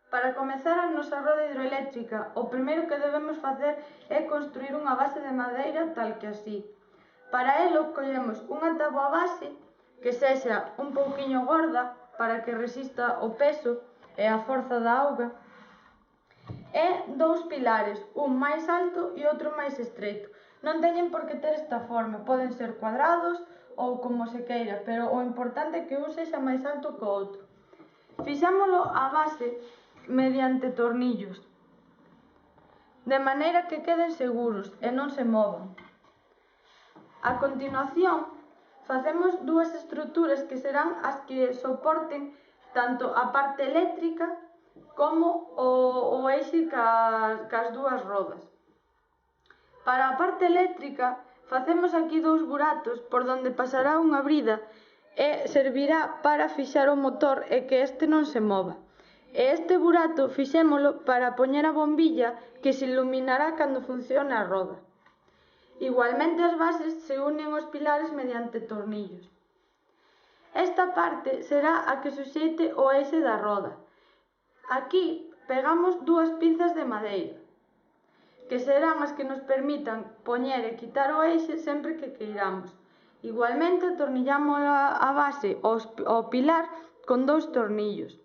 Para comezar a nosa roda hidroeléctrica, o primeiro que debemos facer é construir unha base de madeira tal que así. Para elo, collemos unha táboa base que sexa un pouquiño gorda para que resista o peso e a forza da auga, e dous pilares, un máis alto e outro máis estreito. Non teñen por que ter esta forma, poden ser cuadrados ou como se queira, pero o importante é que un sexa máis alto que o outro. Fixámolo a base mediante tornillos, de maneira que queden seguros e non se movan. A continuación, facemos dúas estruturas que serán as que soporten tanto a parte eléctrica como o eixe cas dúas rodas. Para a parte eléctrica, facemos aquí dous buratos por donde pasará unha brida e servirá para fixar o motor e que este non se mova. E este burato fixémolo para poñer a bombilla que se iluminará cando funcione a roda. Igualmente as bases se unen aos pilares mediante tornillos. Esta parte será a que suxeite o eixe da roda. Aquí pegamos dúas pinzas de madeira, que serán as que nos permitan poñer e quitar o eixe sempre que queiramos. Igualmente atornillamos a base ao pilar con dous tornillos.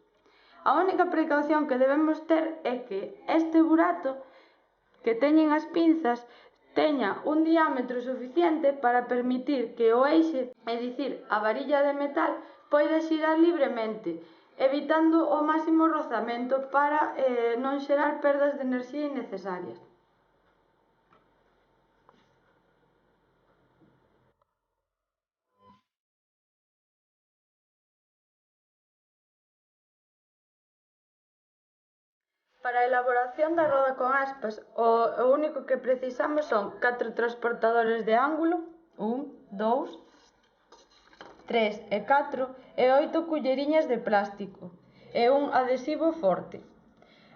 A única precaución que debemos ter é que este burato que teñen as pinzas teña un diámetro suficiente para permitir que o eixe, é dicir, a varilla de metal, poida xirar libremente, evitando o máximo rozamento para non xerar perdas de enerxía innecesarias. Para a elaboración da roda con aspas, o único que precisamos son 4 transportadores de ángulo, 1, 2, 3 e 4, e 8 culleriñas de plástico, e un adhesivo forte.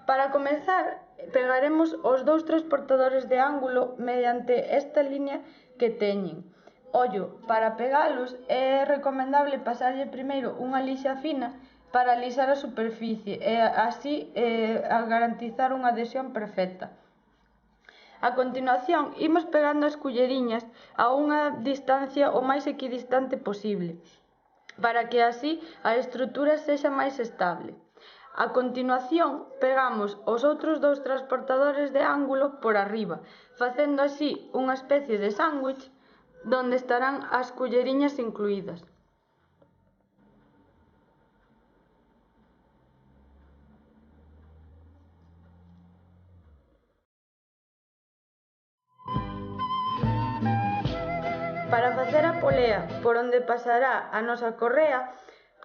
Para comezar, pegaremos os dous transportadores de ángulo mediante esta liña que teñen. Ollo, para pegalos é recomendable pasarlle primeiro unha lixa fina para alisar a superficie e así garantizar unha adhesión perfecta. A continuación, imos pegando as culleriñas a unha distancia o máis equidistante posible, para que así a estrutura sexa máis estable. A continuación, pegamos os outros dous transportadores de ángulo por arriba, facendo así unha especie de sándwich donde estarán as culleriñas incluídas. Para facer a polea por onde pasará a nosa correa,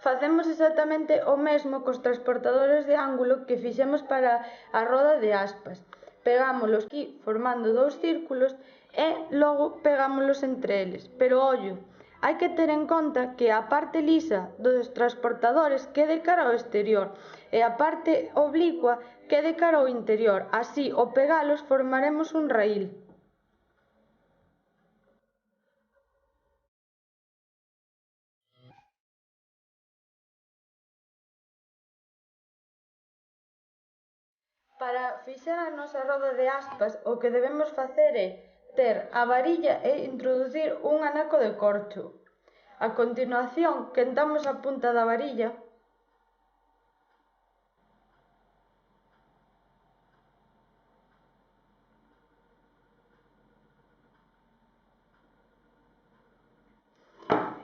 facemos exactamente o mesmo cos transportadores de ángulo que fixemos para a roda de aspas. Pegámolos aquí formando dous círculos e logo pegámolos entre eles. Pero ollo, hai que ter en conta que a parte lisa dos transportadores quede cara ao exterior e a parte oblicua quede cara ao interior. Así, ao pegalos, formaremos un raíl. Para fixar a nosa roda de aspas, o que debemos facer é ter a varilla e introducir un anaco de corcho. A continuación, quentamos a punta da varilla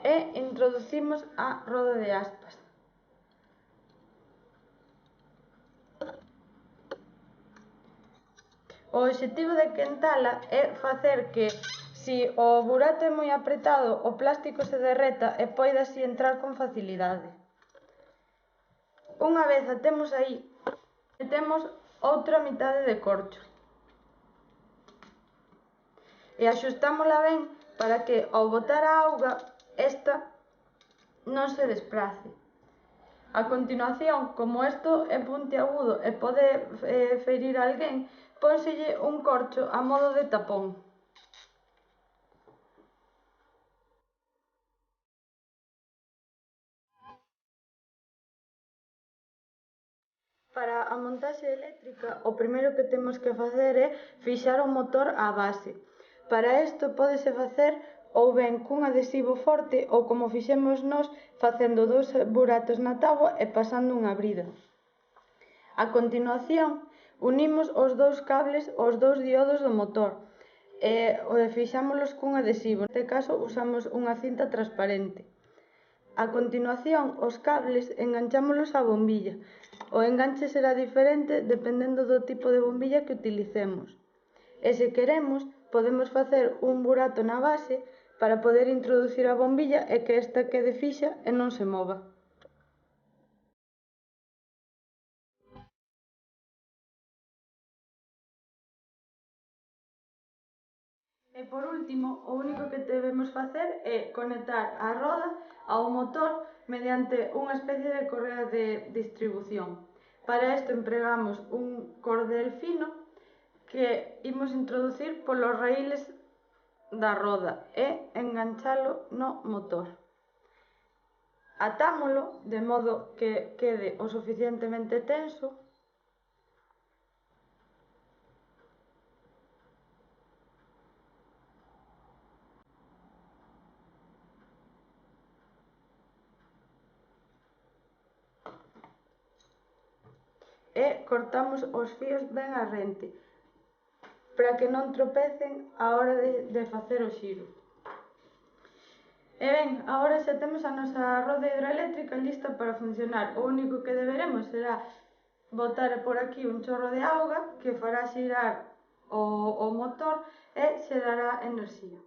e introducimos a roda de aspas. O obxectivo de quentala é facer que, se o burato é moi apretado, o plástico se derreta e poida así entrar con facilidade. Unha vez a temos aí, metemos outra mitade de corcho e axustámola ben para que, ao botar a auga, esta non se desprace. A continuación, como isto é puntiagudo e pode ferir a alguén, pónselle un corcho a modo de tapón. Para a montaxe eléctrica, o primeiro que temos que facer é fixar o motor á base. Para isto pódese facer ou ben cun adhesivo forte ou como fixemos nós, facendo 2 buratos na táboa e pasando unha brida. A continuación, unimos os 2 cables aos 2 diodos do motor e fixámolos cun adhesivo, neste caso usamos unha cinta transparente. A continuación, os cables enganchámolos á bombilla. O enganche será diferente dependendo do tipo de bombilla que utilicemos. E se queremos, podemos facer un burato na base para poder introducir a bombilla e que esta quede fixa e non se mova. E por último, o único que debemos facer é conectar a roda ao motor mediante unha especie de correa de distribución. Para isto empregamos un cordel fino que imos introducir polos raíles da roda e enganchalo no motor. Atámolo de modo que quede o suficientemente tenso e cortamos os fíos ben a rente para que non tropecen á hora de facer o xiro. E ben, agora xa temos a nosa roda hidroeléctrica lista para funcionar. O único que deberemos será botar por aquí un chorro de auga que fará xirar o motor e xerará enerxía.